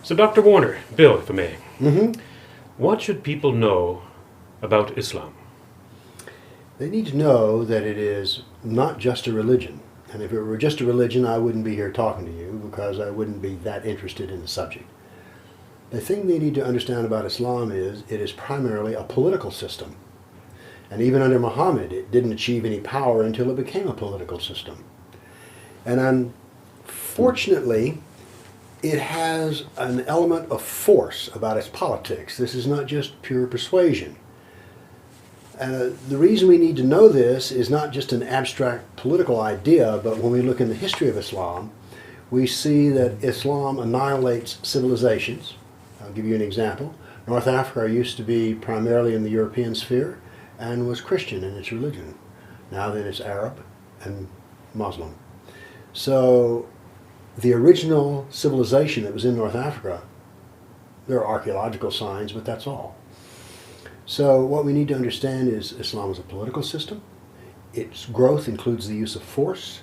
So, Dr. Warner, Bill, if I may, Mm-hmm. what should people know about Islam? They need to know that it is not just a religion. And if it were just a religion, I wouldn't be here talking to you because I wouldn't be that interested in the subject. The thing they need to understand about Islam is it is primarily a political system. And even under Muhammad, it didn't achieve any power until it became a political system. And unfortunately, it has an element of force about its politics. This is not just pure persuasion. The reason we need to know this is not just an abstract political idea, but when we look in the history of Islam, we see that Islam annihilates civilizations. I'll give you an example. North Africa used to be primarily in the European sphere and was Christian in its religion. Now then it's Arab and Muslim. So the original civilization that was in North Africa, there are archaeological signs, but that's all. So what we need to understand is Islam is a political system. Its growth includes the use of force,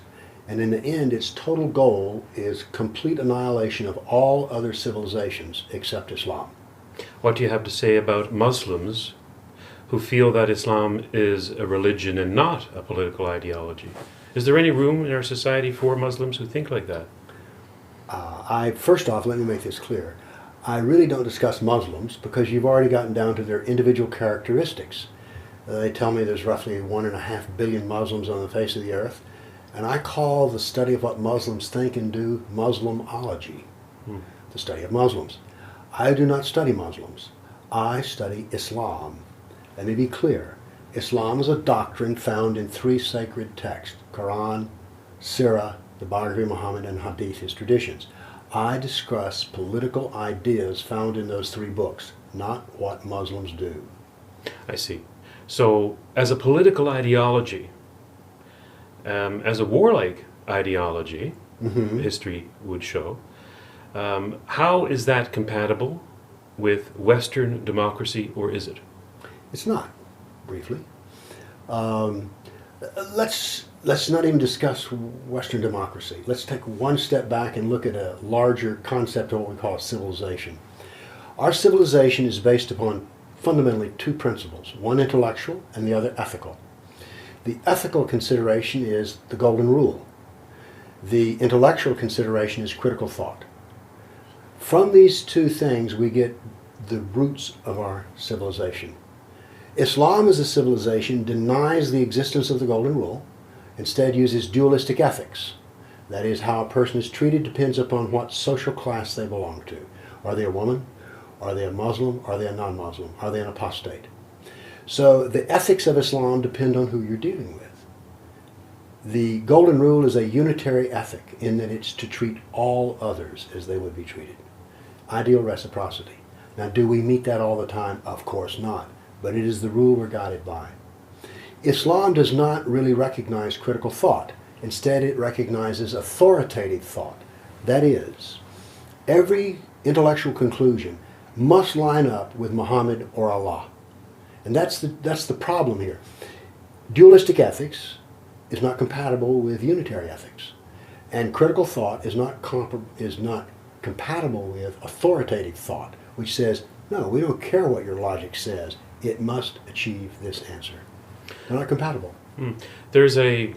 and in the end its total goal is complete annihilation of all other civilizations except Islam. What do you have to say about Muslims who feel that Islam is a religion and not a political ideology? Is there any room in our society for Muslims who think like that? First off, let me make this clear. I really don't discuss Muslims because you've already gotten down to their individual characteristics. They tell me there's roughly 1.5 billion Muslims on the face of the earth, and I call the study of what Muslims think and do Muslimology, the study of Muslims. I do not study Muslims. I study Islam. Let me be clear. Islam is a doctrine found in 3 sacred texts: Koran, Sira, the biography of Muhammad, and Hadith, his traditions. I discuss political ideas found in those 3 books, not what Muslims do. I see. So, as a political ideology, as a warlike ideology, history would show, how is that compatible with Western democracy, or is it? It's not, briefly. Let's not even discuss Western democracy. Let's take one step back and look at a larger concept of what we call civilization. Our civilization is based upon fundamentally 2 principles, one intellectual and the other ethical. The ethical consideration is the golden rule. The intellectual consideration is critical thought. From these 2 things we get the roots of our civilization. Islam as a civilization denies the existence of the golden rule, instead uses dualistic ethics. That is, how a person is treated depends upon what social class they belong to. Are they a woman? Are they a Muslim? Are they a non-Muslim? Are they an apostate? So the ethics of Islam depend on who you're dealing with. The golden rule is a unitary ethic in that it's to treat all others as they would be treated. Ideal reciprocity. Now, do we meet that all the time? Of course not. But it is the rule we're guided by. Islam does not really recognize critical thought. Instead, it recognizes authoritative thought. That is, every intellectual conclusion must line up with Muhammad or Allah. And that's the problem here. Dualistic ethics is not compatible with unitary ethics. And critical thought is not compatible with authoritative thought, which says, no, we don't care what your logic says. It must achieve this answer. They're not compatible. There's an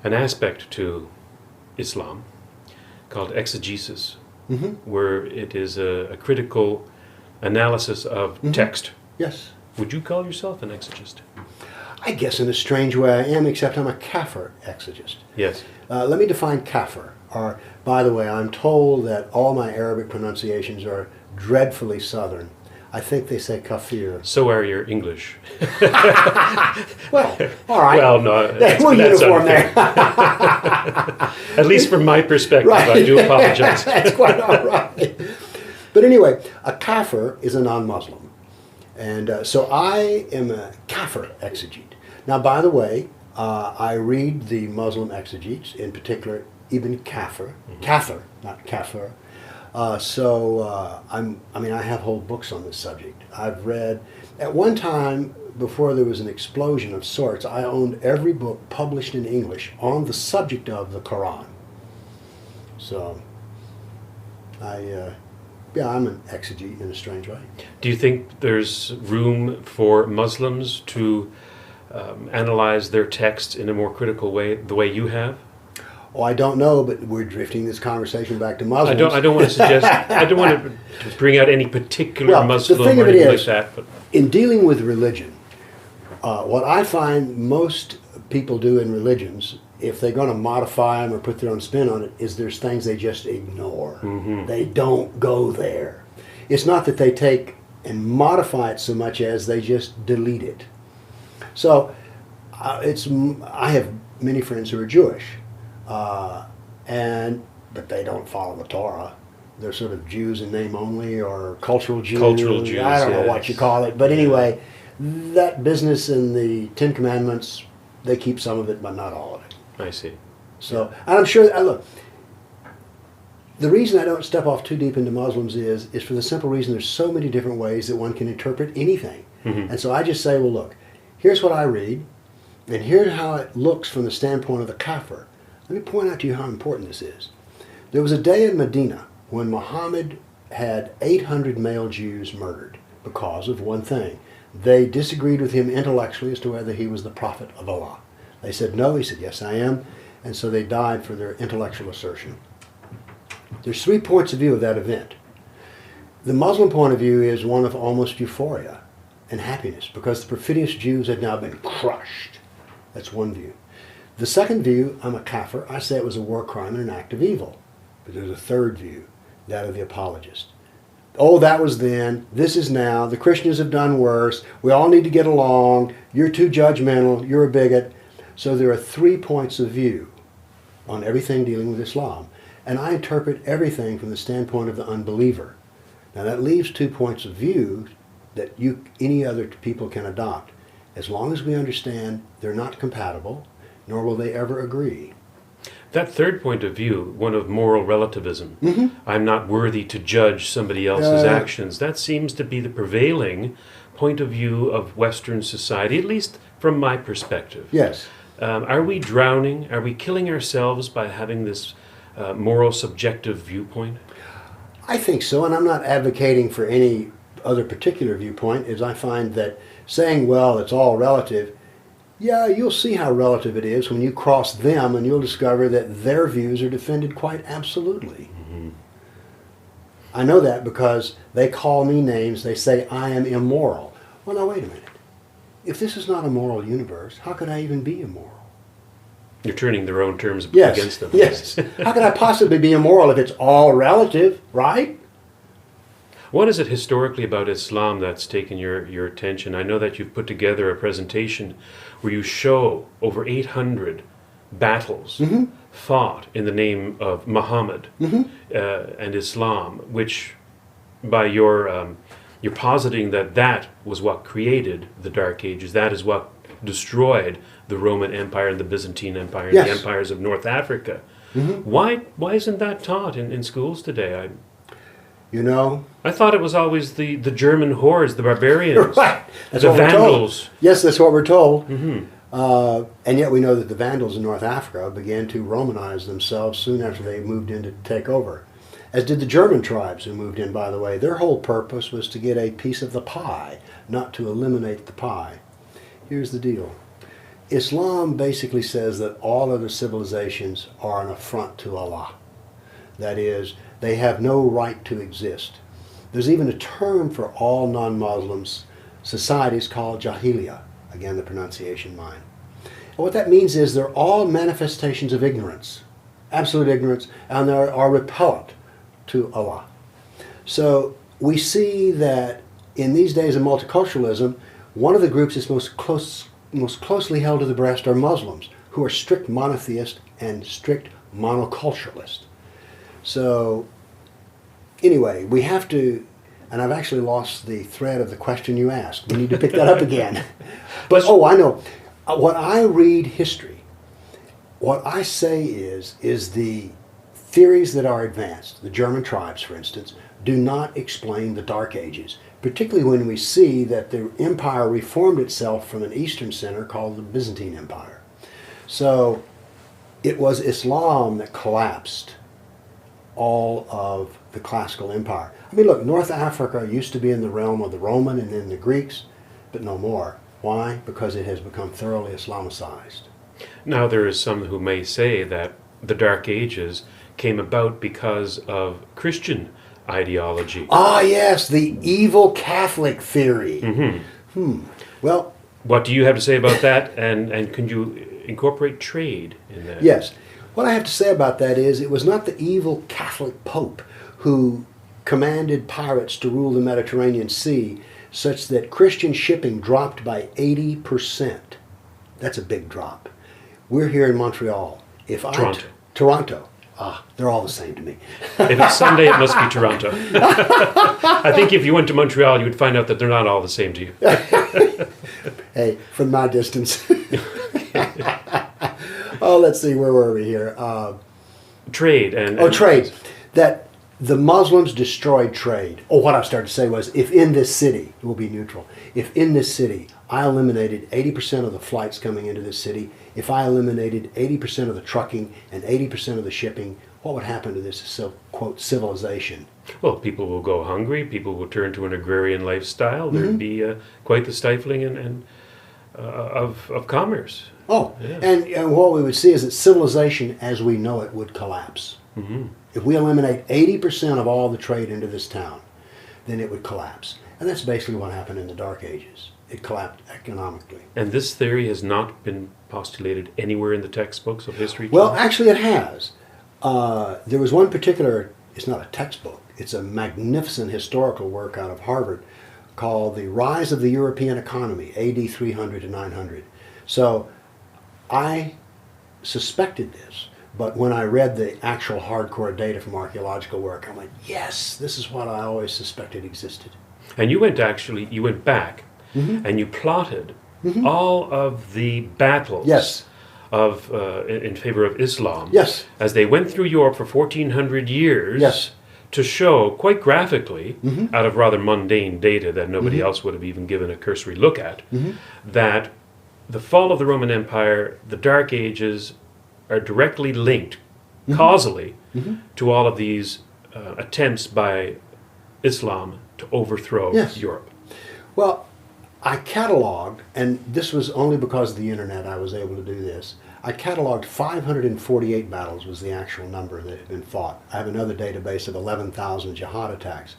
aspect to Islam called exegesis, where it is a critical analysis of text. Yes. Would you call yourself an exegist? I guess in a strange way I am, except I'm a kafir exegist. Yes. Let me define kafir. By the way, I'm told that all my Arabic pronunciations are dreadfully southern. I think they say kafir. So are your English. Well, all right. Well, no, that's uniform there. At least from my perspective, right. I do apologize. That's quite all right. But anyway, a kafir is a non-Muslim. And so I am a kafir exegete. Now, by the way, I read the Muslim exegetes, in particular Ibn Kathir, not kafir. I have whole books on this subject. I've read, at one time, before there was an explosion of sorts, I owned every book published in English on the subject of the Quran. So, Yeah, I'm an exegete in a strange way. Do you think there's room for Muslims to analyze their texts in a more critical way, the way you have? Oh, I don't know, but we're drifting this conversation back to Muslims. I don't want to suggest. I don't want to bring out any particular Muslim the thing or of it anything is, like that. But in dealing with religion, what I find most people do in religions, if they're going to modify them or put their own spin on it, is there's things they just ignore. Mm-hmm. They don't go there. It's not that they take and modify it so much as they just delete it. So I have many friends who are Jewish, but they don't follow the Torah. They're sort of Jews in name only, or cultural Jews. Cultural Jews, I don't know what you call it. But anyway, that business in the Ten Commandments, they keep some of it, but not all of it. I see. So, and I'm sure, look, the reason I don't step off too deep into Muslims is for the simple reason there's so many different ways that one can interpret anything. Mm-hmm. And so I just say, well, look, here's what I read, and here's how it looks from the standpoint of the kafir. Let me point out to you how important this is. There was a day in Medina when Muhammad had 800 male Jews murdered because of one thing. They disagreed with him intellectually as to whether he was the prophet of Allah. They said no, he said yes I am, and so they died for their intellectual assertion. There's 3 points of view of that event. The Muslim point of view is one of almost euphoria and happiness because the perfidious Jews had now been crushed. That's one view. The second view, I'm a kafir, I say it was a war crime and an act of evil. But there's a third view, that of the apologist. Oh, that was then, this is now, the Christians have done worse, we all need to get along, you're too judgmental, you're a bigot. So there are 3 points of view on everything dealing with Islam. And I interpret everything from the standpoint of the unbeliever. Now that leaves 2 points of view that any other people can adopt. As long as we understand they're not compatible, nor will they ever agree. That third point of view, one of moral relativism, Mm-hmm. I'm not worthy to judge somebody else's actions, that seems to be the prevailing point of view of Western society, at least from my perspective. Yes. Are we drowning? Are we killing ourselves by having this moral subjective viewpoint? I think so, and I'm not advocating for any other particular viewpoint, as I find that saying, well, it's all relative, yeah, you'll see how relative it is when you cross them, and you'll discover that their views are defended quite absolutely. Mm-hmm. I know that because they call me names, they say I am immoral. Well, now wait a minute. If this is not a moral universe, how could I even be immoral? You're turning their own terms Yes, against them. yes. How could I possibly be immoral if it's all relative, right? What is it historically about Islam that's taken your attention? I know that you've put together a presentation where you show over 800 battles Mm-hmm. fought in the name of Muhammad and Islam, which by you're positing that was what created the Dark Ages. That is what destroyed the Roman Empire and the Byzantine Empire and Yes. the empires of North Africa. Mm-hmm. Why isn't that taught in schools today? You know? I thought it was always the German hordes, the barbarians, Right. That's the what we're Vandals. told. Yes, that's what we're told. Mm-hmm. And yet we know that the Vandals in North Africa began to Romanize themselves soon after they moved in to take over. As did the German tribes who moved in, by the way. Their whole purpose was to get a piece of the pie, not to eliminate the pie. Here's the deal. Islam basically says that all other civilizations are an affront to Allah. That is, they have no right to exist. There's even a term for all non-Muslims societies called Jahiliyyah. Again, the pronunciation mine. And what that means is they're all manifestations of ignorance, absolute ignorance, and they are repellent to Allah. So we see that in these days of multiculturalism, one of the groups that's most closely held to the breast are Muslims, who are strict monotheists and strict monoculturalists. So anyway, we have to, and I've actually lost the thread of the question you asked. We need to pick that up again. But, I know. When I read history, what I say is the theories that are advanced, the German tribes, for instance, do not explain the Dark Ages, particularly when we see that the empire reformed itself from an Eastern center called the Byzantine Empire. So it was Islam that collapsed all of the classical empire. I mean, look, North Africa used to be in the realm of the Roman and then the Greeks, but no more. Why? Because it has become thoroughly Islamicized. Now, there is some who may say that the Dark Ages came about because of Christian ideology. Ah, yes, the evil Catholic theory. Well, what do you have to say about that? And can you incorporate trade in that? Yes. What I have to say about that is it was not the evil Catholic Pope who commanded pirates to rule the Mediterranean Sea such that Christian shipping dropped by 80%. That's a big drop. We're here in Montreal. Toronto. Ah, they're all the same to me. If it's Sunday, it must be Toronto. I think if you went to Montreal, you would find out that they're not all the same to you. Hey, from my distance. Oh, let's see, where were we here? Trade trade. That the Muslims destroyed trade. Oh, what I started to say was, if in this city, it will be neutral, if in this city I eliminated 80% of the flights coming into this city, if I eliminated 80% of the trucking and 80% of the shipping, what would happen to this, quote, civilization? Well, people will go hungry, people will turn to an agrarian lifestyle, there'd be quite the stifling of commerce. Oh, Yeah. and what we would see is that civilization as we know it would collapse. If we eliminate 80% of all the trade into this town, then it would collapse. And that's basically what happened in the Dark Ages. It collapsed economically. And this theory has not been postulated anywhere in the textbooks of history? Well, actually it has. There was one particular, it's not a textbook, it's a magnificent historical work out of Harvard called The Rise of the European Economy, AD 300 to 900. So I suspected this, but when I read the actual hardcore data from archaeological work, I went, yes, this is what I always suspected existed. And you went back and you plotted all of the battles of in favor of Islam as they went through Europe for 1400 years to show quite graphically, out of rather mundane data that nobody else would have even given a cursory look at, that the fall of the Roman Empire, the Dark Ages, are directly linked, causally, to all of these attempts by Islam to overthrow Europe. Well, I cataloged, and this was only because of the internet I was able to do this, I cataloged 548 battles was the actual number that had been fought. I have another database of 11,000 jihad attacks.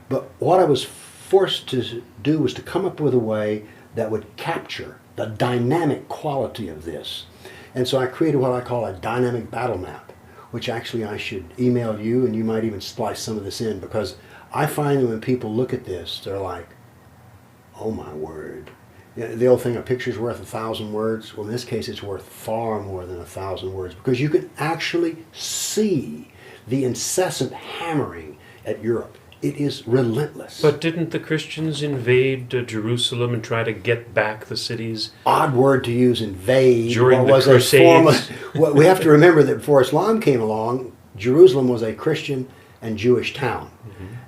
But what I was forced to do was to come up with a way that would capture the dynamic quality of this. And so I created what I call a dynamic battle map, which actually I should email you, and you might even splice some of this in, because I find that when people look at this, they're like, oh my word. The old thing, a picture's worth 1,000 words. Well, in this case, it's worth far more than 1,000 words, because you can actually see the incessant hammering at Europe. It is relentless. But didn't the Christians invade Jerusalem and try to get back the cities? Odd word to use, invade. During the Crusades. We have to remember that before Islam came along, Jerusalem was a Christian and Jewish town.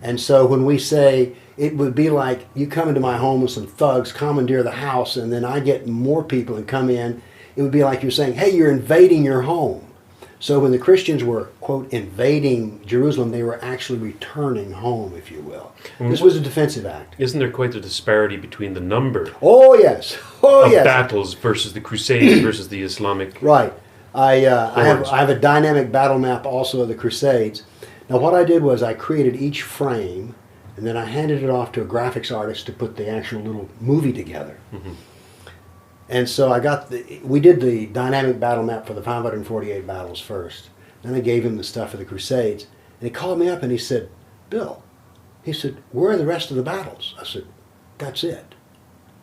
And so when we say, it would be like you come into my home with some thugs, commandeer the house, and then I get more people and come in, it would be like you're saying, hey, you're invading your home. So when the Christians were, quote, invading Jerusalem, they were actually returning home, if you will. This was a defensive act. Isn't there quite a disparity between the number of battles versus the Crusades versus the Islamic? Right. I have a dynamic battle map also of the Crusades. Now what I did was I created each frame, and then I handed it off to a graphics artist to put the actual little movie together. And so we did the dynamic battle map for the 548 battles first. Then I gave him the stuff for the Crusades. And he called me up and he said, Bill, he said, where are the rest of the battles? I said, that's it.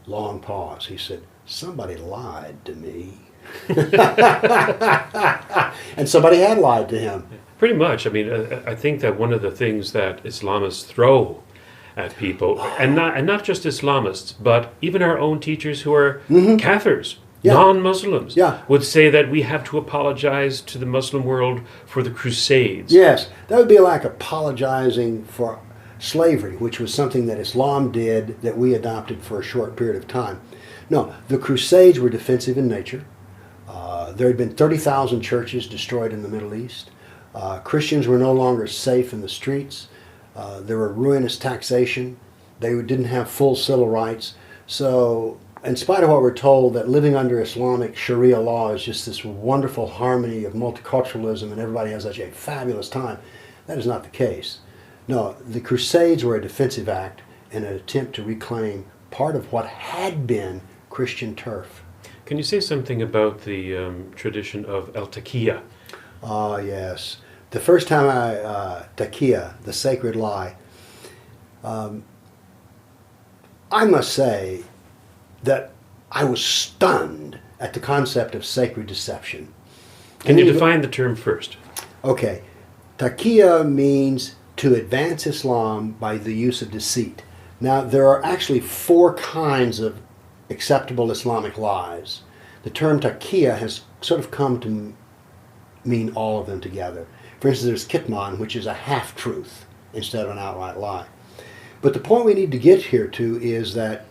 Long pause. He said, somebody lied to me. And somebody had lied to him. Pretty much. I mean, I think that one of the things that Islamists throw at people, and not just Islamists, but even our own teachers who are Kafirs, non-Muslims, would say that we have to apologize to the Muslim world for the Crusades. Yes, that would be like apologizing for slavery, which was something that Islam did that we adopted for a short period of time. No, the Crusades were defensive in nature. There had been 30,000 churches destroyed in the Middle East. Christians were no longer safe in the streets. There were ruinous taxation. They didn't have full civil rights. So, in spite of what we're told, that living under Islamic Sharia law is just this wonderful harmony of multiculturalism and everybody has such a fabulous time, that is not the case. No, the Crusades were a defensive act and an attempt to reclaim part of what had been Christian turf. Can you say something about the tradition of El Taqiyah? Ah, yes. The first time Taqiyah, the sacred lie, I must say that I was stunned at the concept of sacred deception. Can you define the term first? Okay. Taqiyah means to advance Islam by the use of deceit. Now, there are actually 4 kinds of acceptable Islamic lies. The term taqiyah has sort of come to mean all of them together. For instance, there's kitman, which is a half-truth instead of an outright lie. But the point we need to get here to is that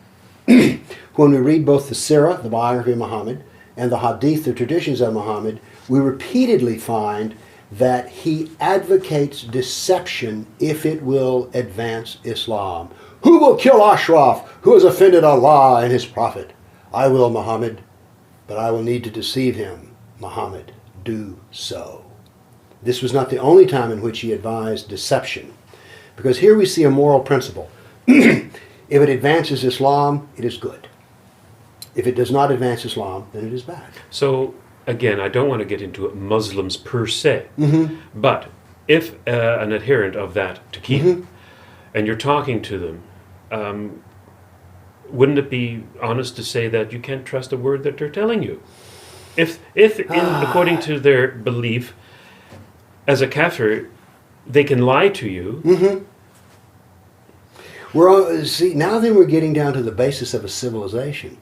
when we read both the Sira, the biography of Muhammad, and the Hadith, the traditions of Muhammad, we repeatedly find that he advocates deception if it will advance Islam. Who will kill Ashraf, who has offended Allah and his Prophet? I will, Muhammad, but I will need to deceive him. Muhammad, do so. This was not the only time in which he advised deception, because here we see a moral principle. If it advances Islam, it is good. If it does not advance Islam, then it is bad. So, again, I don't want to get into Muslims per se, but if an adherent of that taqiyya, and you're talking to them, wouldn't it be honest to say that you can't trust a word that they're telling you? According to their belief, as a kafir, they can lie to you. See, now then we're getting down to the basis of a civilization.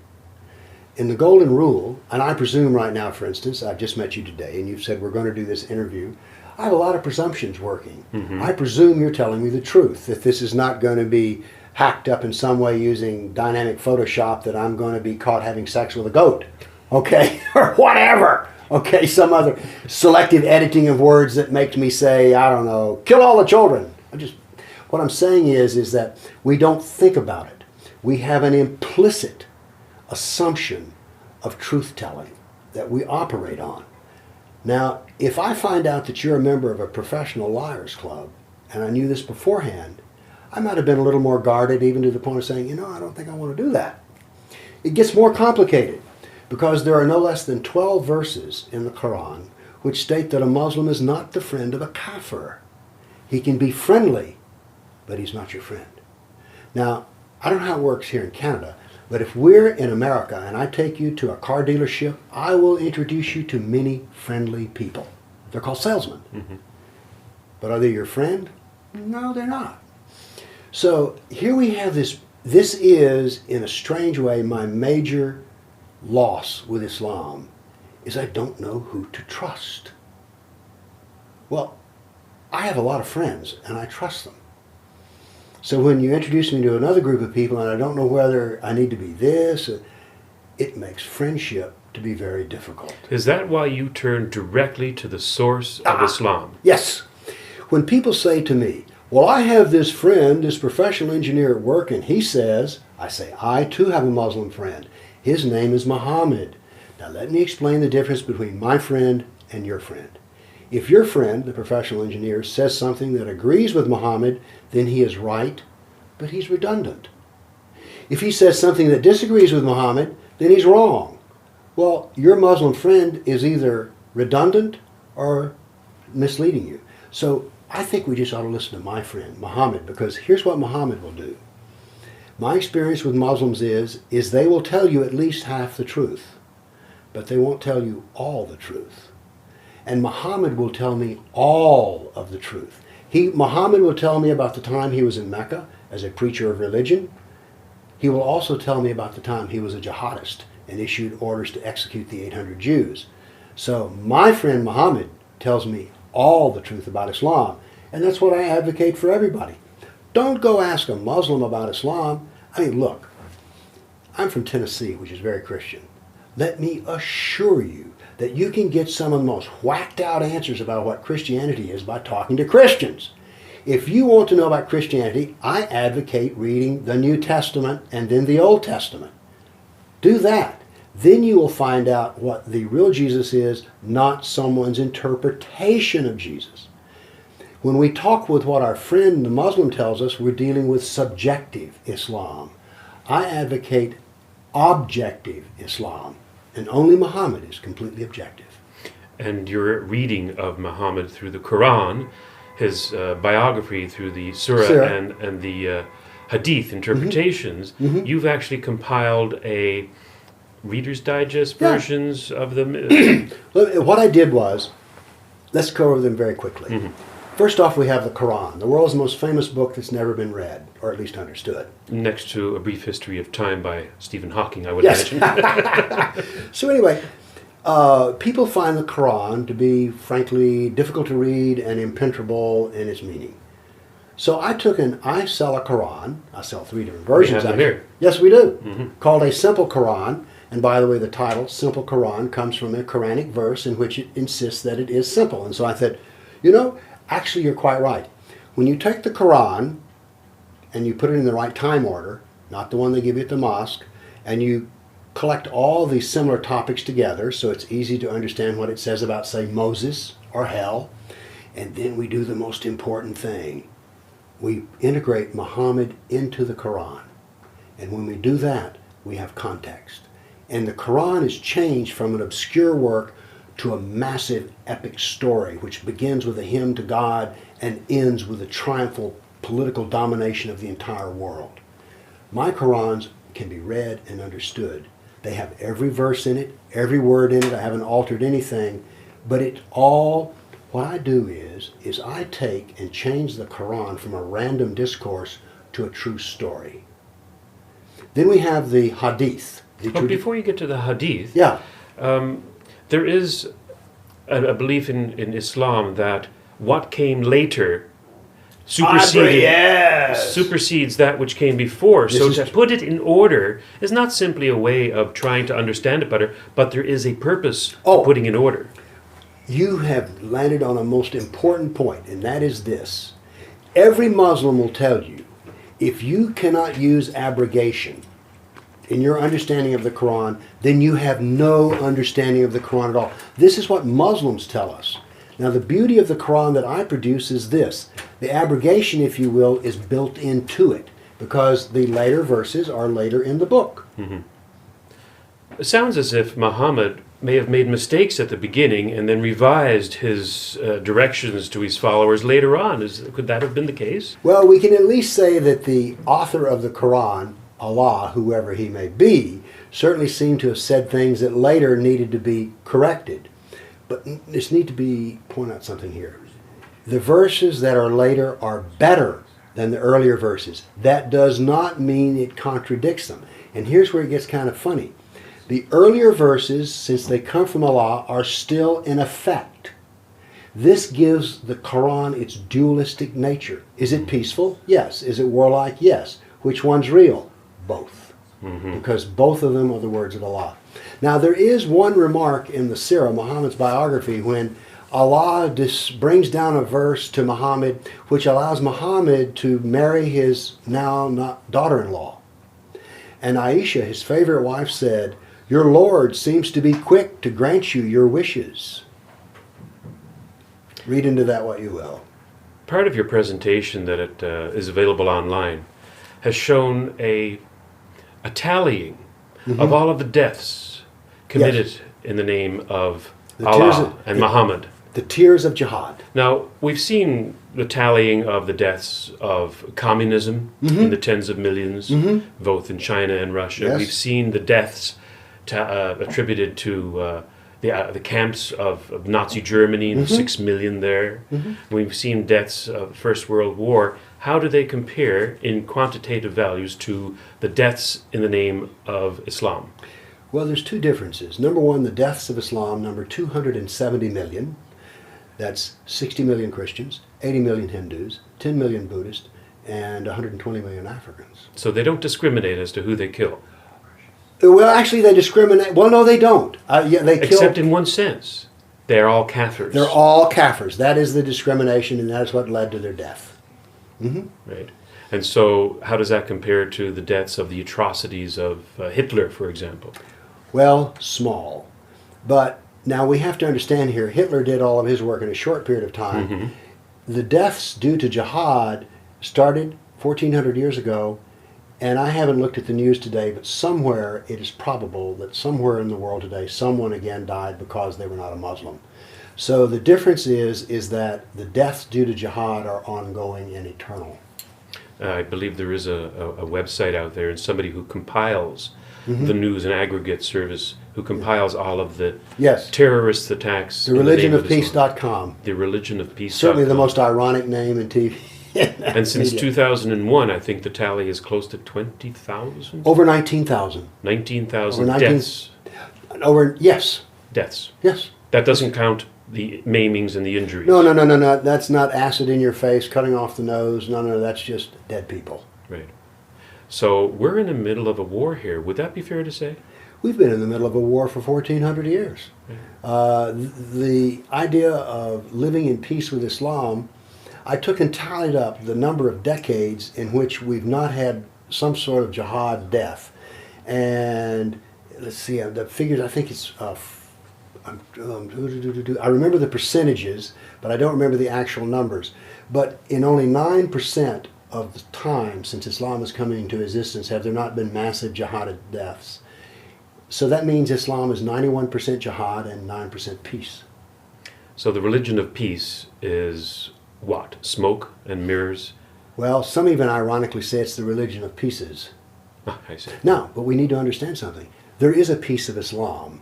In the Golden Rule, and I presume right now, for instance, I've just met you today, and you've said we're going to do this interview. I have a lot of presumptions working. I presume you're telling me the truth, that this is not going to be hacked up in some way using dynamic Photoshop, that I'm going to be caught having sex with a goat, okay, or whatever, okay, some other selective editing of words that makes me say, I don't know, kill all the children. What I'm saying is that we don't think about it. We have an implicit assumption of truth-telling that we operate on. Now, if I find out that you're a member of a professional liars club, and I knew this beforehand, I might have been a little more guarded, even to the point of saying, I don't think I want to do that. It gets more complicated, because there are no less than 12 verses in the Koran which state that a Muslim is not the friend of a kafir. He can be friendly, but he's not your friend. Now, I don't know how it works here in Canada, but if we're in America and I take you to a car dealership, I will introduce you to many friendly people. They're called salesmen. But are they your friend? No, they're not. So here we have this. This is, in a strange way, my major loss with Islam, is I don't know who to trust. Well, I have a lot of friends and I trust them. So when you introduce me to another group of people and I don't know whether I need to be this, it makes friendship to be very difficult. Is that why you turn directly to the source of Islam? Yes. When people say to me, well, I have this friend, this professional engineer at work, and he says, I say, I too have a Muslim friend. His name is Muhammad. Now let me explain the difference between my friend and your friend. If your friend, the professional engineer, says something that agrees with Muhammad, then he is right, but he's redundant. If he says something that disagrees with Muhammad, then he's wrong. Well, your Muslim friend is either redundant or misleading you. So I think we just ought to listen to my friend, Muhammad, because here's what Muhammad will do. My experience with Muslims is they will tell you at least half the truth, but they won't tell you all the truth. And Muhammad will tell me all of the truth. Muhammad will tell me about the time he was in Mecca as a preacher of religion. He will also tell me about the time he was a jihadist and issued orders to execute the 800 Jews. So my friend Muhammad tells me all the truth about Islam, and that's what I advocate for everybody. Don't go ask a Muslim about Islam. I mean, look, I'm from Tennessee, which is very Christian. let me assure you that you can get some of the most whacked out answers about what Christianity is by talking to Christians. If you want to know about Christianity, I advocate reading the New Testament and then the Old Testament. Do that. Then you will find out what the real Jesus is, not someone's interpretation of Jesus. When we talk with what our friend the Muslim tells us, we're dealing with subjective Islam. I advocate objective Islam, and only Muhammad is completely objective. And your reading of Muhammad through the Koran, his biography through the Surah and the Hadith interpretations, you've actually compiled a Reader's Digest versions of them. What I did was, let's go over them very quickly. First off, we have the Koran, the world's most famous book that's never been read, or at least understood. Next to A Brief History of Time by Stephen Hawking, I would imagine. So anyway, people find the Quran to be, frankly, difficult to read and impenetrable in its meaning. So I sell a Quran. I sell 3 different versions. We have them here. Yes, we do. Called a Simple Quran. And by the way, the title, Simple Quran, comes from a Quranic verse in which it insists that it is simple. And so I said, actually you're quite right. When you take the Quran and you put it in the right time order, not the one they give you at the mosque, and you collect all these similar topics together so it's easy to understand what it says about, say, Moses or hell, and then we do the most important thing. We integrate Muhammad into the Quran. And when we do that, we have context. And the Quran is changed from an obscure work to a massive epic story, which begins with a hymn to God and ends with a triumphal political domination of the entire world. My Qurans can be read and understood. They have every verse in it, every word in it. I haven't altered anything, but what I do is I take and change the Quran from a random discourse to a true story. Then we have the Hadith. But before you get to the Hadith, there is a belief in Islam that what came later supersedes that which came before. So to put it in order is not simply a way of trying to understand it better, but there is a purpose to putting in order. You have landed on a most important point, and that is this. Every Muslim will tell you, if you cannot use abrogation in your understanding of the Quran, then you have no understanding of the Quran at all. This is what Muslims tell us. Now, the beauty of the Quran that I produce is this. The abrogation, if you will, is built into it because the later verses are later in the book. It sounds as if Muhammad may have made mistakes at the beginning and then revised his directions to his followers later on. Could that have been the case? Well, we can at least say that the author of the Quran, Allah, whoever he may be, certainly seemed to have said things that later needed to be corrected. But this need to point out something here. The verses that are later are better than the earlier verses. That does not mean it contradicts them. And here's where it gets kind of funny. The earlier verses, since they come from Allah, are still in effect. This gives the Quran its dualistic nature. Is it peaceful? Yes. Is it warlike? Yes. Which one's real? Both. Because both of them are the words of Allah. Now there is one remark in the Sira, Muhammad's biography, when Allah brings down a verse to Muhammad which allows Muhammad to marry his now daughter-in-law. And Aisha, his favorite wife, said, "Your Lord seems to be quick to grant you your wishes." Read into that what you will. Part of your presentation that is available online has shown a tallying of all of the deaths committed in the name of Allah and Muhammad. The tears of jihad. Now, we've seen the tallying of the deaths of communism in the tens of millions, both in China and Russia. Yes. We've seen the deaths attributed to the camps of Nazi Germany, the 6 million there. We've seen deaths of the First World War. How do they compare in quantitative values to the deaths in the name of Islam? Well, there's two differences. Number one, the deaths of Islam number 270 million. That's 60 million Christians, 80 million Hindus, 10 million Buddhists, and 120 million Africans. So they don't discriminate as to who they kill. Well, actually, they discriminate. Well, no, they don't. Yeah, they kill. Except in one sense. They're all kafirs. They're all kafirs. That is the discrimination, and that's what led to their death. Mm-hmm. Right. And so how does that compare to the deaths of the atrocities of Hitler, for example? Well, small. But now we have to understand here, Hitler did all of his work in a short period of time. Mm-hmm. The deaths due to jihad started 1,400 years ago, and I haven't looked at the news today, but somewhere it is probable that somewhere in the world today someone again died because they were not a Muslim. So the difference is that the deaths due to jihad are ongoing and eternal. I believe there is a website out there, and somebody who compiles Mm-hmm. the news and aggregate service, who compiles all of the Yes. terrorist attacks. The religionofpeace.com. The Religion of Peace. Certainly the most ironic name in TV. And since media. 2001, I think the tally is close to 20,000? Over 19,000. 19,000 Over 19 deaths. Yes. Deaths. Yes. That doesn't count the maimings and the injuries. No. That's not acid in your face, cutting off the nose. No. That's just dead people. Right. So we're in the middle of a war here. Would that be fair to say? We've been in the middle of a war for 1,400 years. The idea of living in peace with Islam, I took and tallied up the number of decades in which we've not had some sort of jihad death. And let's see, the figures, I think it's, I remember the percentages, but I don't remember the actual numbers. But in only 9% of the time since Islam has come into existence have there not been massive jihad deaths. So that means Islam is 91% jihad and 9% peace. So the religion of peace is what? Smoke and mirrors? Well, some even ironically say it's the religion of pieces. Ah, I see. Now, but we need to understand something. There is a piece of Islam,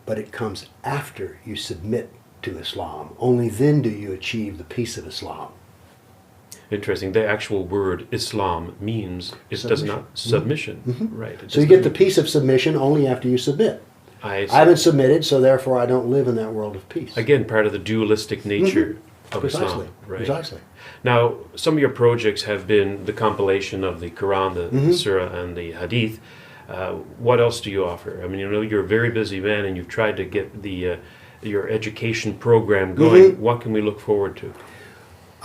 but it comes after you submit to Islam. Only then do you achieve the peace of Islam. Interesting. The actual word Islam means it does not submission. Mm-hmm. Right. So you get the peace of submission only after you submit. I haven't submitted, so therefore I don't live in that world of peace. Again, part of the dualistic nature of Precisely. Islam. Right. Precisely. Now, some of your projects have been the compilation of the Koran, the Surah, and the Hadith. What else do you offer? I mean, you know, you're a very busy man, and you've tried to get the your education program going. What can we look forward to?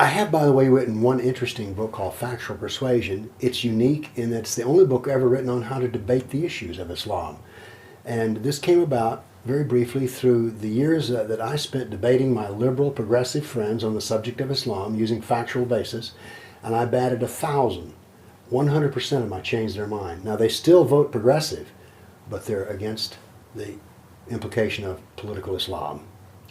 I have, by the way, written one interesting book called Factual Persuasion. It's unique in that it's the only book ever written on how to debate the issues of Islam. And this came about, very briefly, through the years that I spent debating my liberal, progressive friends on the subject of Islam using factual basis, and I batted 1,000. 100% of them I changed their mind. Now, they still vote progressive, but they're against the implication of political Islam.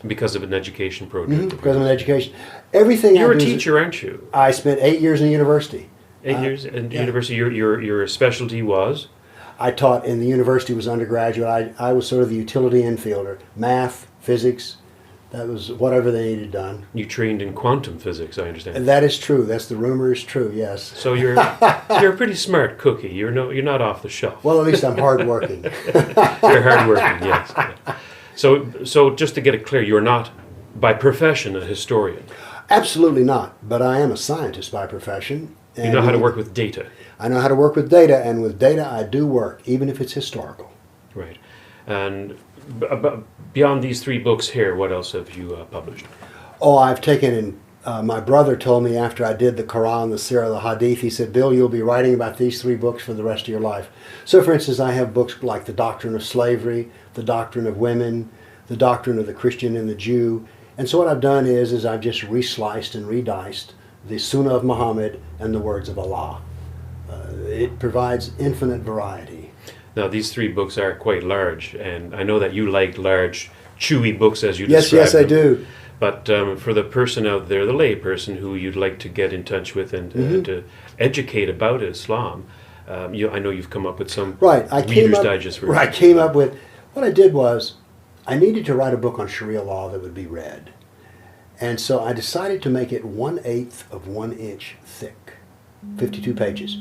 Because of an education project. Because of an education. Everything You're I a do teacher, aren't you? I spent 8 years in university. 8 years in yeah. university. Your specialty was? I taught in the university, was undergraduate. I was sort of the utility infielder. Math, physics, that was whatever they needed done. You trained in quantum physics, I understand. And that is true. That's the rumor is true, yes. So you're a pretty smart cookie. You're not off the shelf. Well, at least I'm hardworking. You're hardworking, yes. So just to get it clear, you're not by profession a historian. Absolutely not. But I am a scientist by profession. You know how to work with data. I know how to work with data, and with data I do work, even if it's historical. Right. And beyond these 3 books here, what else have you published? Oh, I've taken in, my brother told me after I did the Koran, the Sira, the Hadith, he said, Bill, you'll be writing about these 3 books for the rest of your life. So, for instance, I have books like The Doctrine of Slavery, The Doctrine of Women, The Doctrine of the Christian and the Jew. And so what I've done is I've just resliced and rediced the Sunnah of Muhammad and the words of Allah. It provides infinite variety. Now, these 3 books are quite large, and I know that you like large, chewy books as you Yes, describe yes, them. I do. But for the person out there, the lay person who you'd like to get in touch with and to educate about Islam, I know you've come up with some Reader's Digest version. Right, I came up with, what I did was, I needed to write a book on Sharia law that would be read. And so I decided to make it 1/8 of 1 inch thick, 52 pages.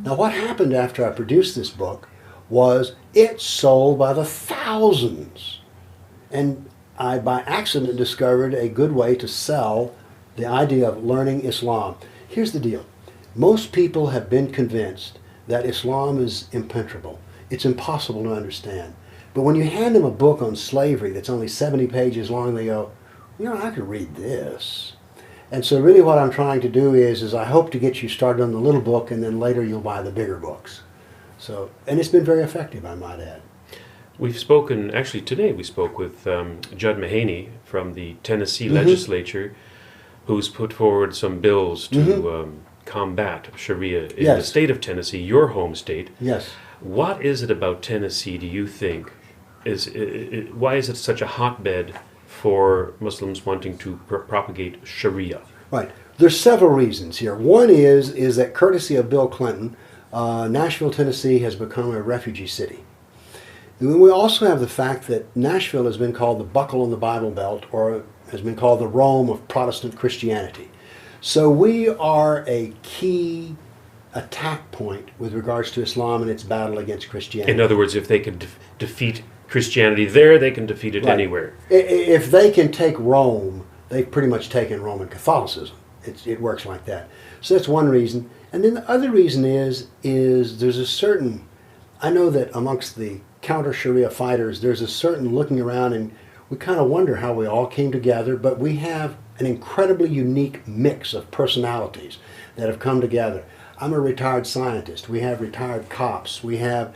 Now what happened after I produced this book was it sold by the thousands. And I, by accident, discovered a good way to sell the idea of learning Islam. Here's the deal. Most people have been convinced that Islam is impenetrable. it's impossible to understand. But when you hand them a book on slavery that's only 70 pages long, they go, I could read this. And so really what I'm trying to do is I hope to get you started on the little book, and then later you'll buy the bigger books. So, and it's been very effective, I might add. We've spoken, actually today we spoke with Judd Mahaney from the Tennessee legislature, who's put forward some bills to combat Sharia in the state of Tennessee, your home state. Yes. What is it about Tennessee, do you think, why is it such a hotbed for Muslims wanting to propagate Sharia? Right. There's several reasons here. One is that courtesy of Bill Clinton, Nashville, Tennessee has become a refugee city. And we also have the fact that Nashville has been called the buckle on the Bible Belt, or has been called the Rome of Protestant Christianity. So we are a key attack point with regards to Islam and its battle against Christianity. In other words, if they could defeat Christianity there, they can defeat it anywhere. If they can take Rome, they've pretty much taken Roman Catholicism. It works like that. So that's one reason. And then the other reason is there's a certain, I know that amongst the counter-Sharia fighters, there's a certain looking around, and we kind of wonder how we all came together, but we have an incredibly unique mix of personalities that have come together. I'm a retired scientist. We have retired cops. We have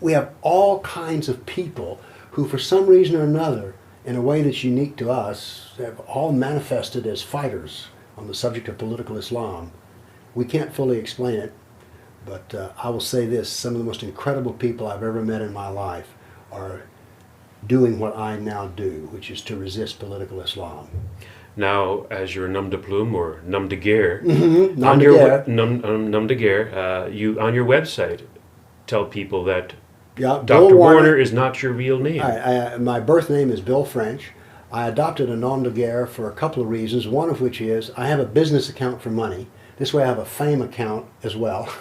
we have all kinds of people who, for some reason or another, in a way that's unique to us, have all manifested as fighters on the subject of political Islam. We can't fully explain it, but I will say this: some of the most incredible people I've ever met in my life are doing what I now do, which is to resist political Islam. Now, as your nom de plume or nom de guerre, nom de guerre, you on your website tell people that Dr. Dr. Warner is not your real name. My birth name is Bill French. I adopted a nom de guerre for a couple of reasons, one of which is I have a business account for money. This way I have a fame account as well.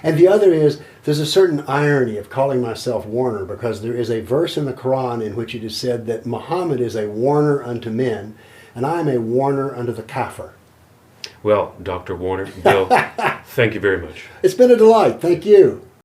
And the other is there's a certain irony of calling myself Warner, because there is a verse in the Koran in which it is said that Muhammad is a warner unto men, and I am a warner unto the kafir. Well, Dr. Warner, Bill, thank you very much. It's been a delight. Thank you.